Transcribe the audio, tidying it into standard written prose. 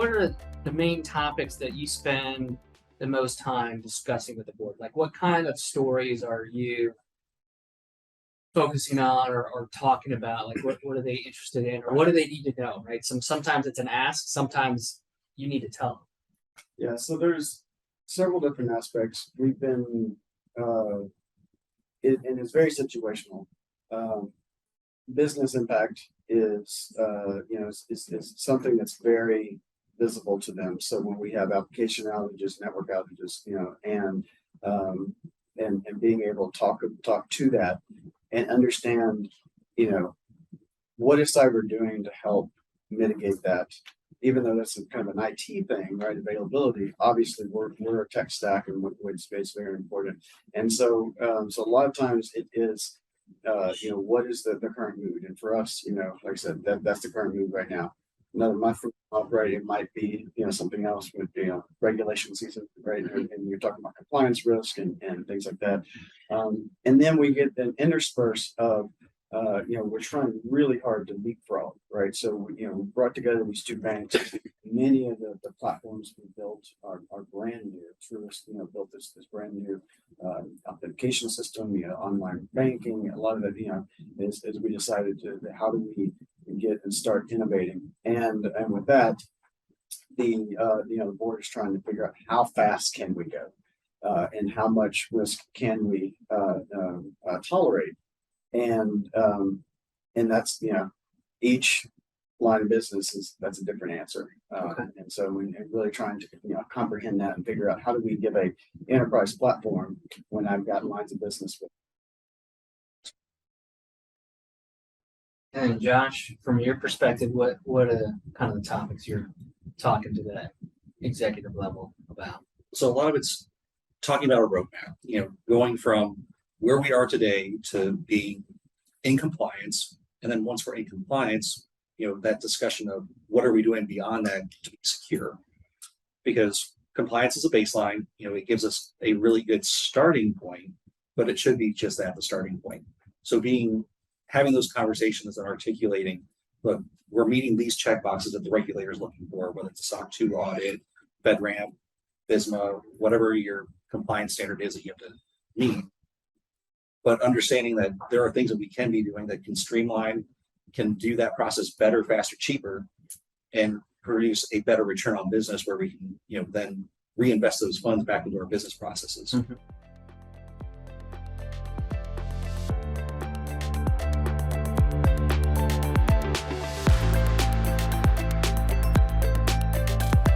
what are the main topics that you spend the most time discussing with the board? Like, what kind of stories are you focusing on or talking about? Like, what are they interested in, or what do they need to know? Right. Sometimes it's an ask. Sometimes you need to tell them. Yeah, so there's several different aspects. We've been, and it's very situational. Business impact is, is something that's very visible to them. So when we have application outages, network outages, and being able to talk to that and understand, what is cyber doing to help mitigate that. Even though that's kind of an IT thing, right? Availability, obviously we're a tech stack and white space very important. And so a lot of times it is, what is the current mood? And for us, like I said, that's the current mood right now. Another month from now, right, it might be, something else with, regulation season, right? And you're talking about compliance risk and things like that. And then we get an intersperse of, we're trying really hard to leapfrog, right? So, we brought together these two banks. Many of the platforms we built are brand new. Truist, built this brand new authentication system, online banking. A lot of it, is we decided to how do we get and start innovating, and with that, the board is trying to figure out how fast can we go, and how much risk can we tolerate. And that's, each line of business that's a different answer. Okay. And so we're really trying to, comprehend that and figure out how do we give a enterprise platform when I've got lines of business with. And Josh, from your perspective, what are kind of the topics you're talking to that executive level about? So a lot of it's talking about a roadmap, going from where we are today to being in compliance. And then once we're in compliance, that discussion of what are we doing beyond that to be secure? Because compliance is a baseline, it gives us a really good starting point, but it should be just that, the starting point. So having those conversations and articulating, look, we're meeting these check boxes that the regulator is looking for, whether it's a SOC 2 audit, FedRAMP, FISMA, whatever your compliance standard is that you have to meet. But understanding that there are things that we can be doing that can streamline, can do that process better, faster, cheaper, and produce a better return on business where we can, then reinvest those funds back into our business processes. Mm-hmm.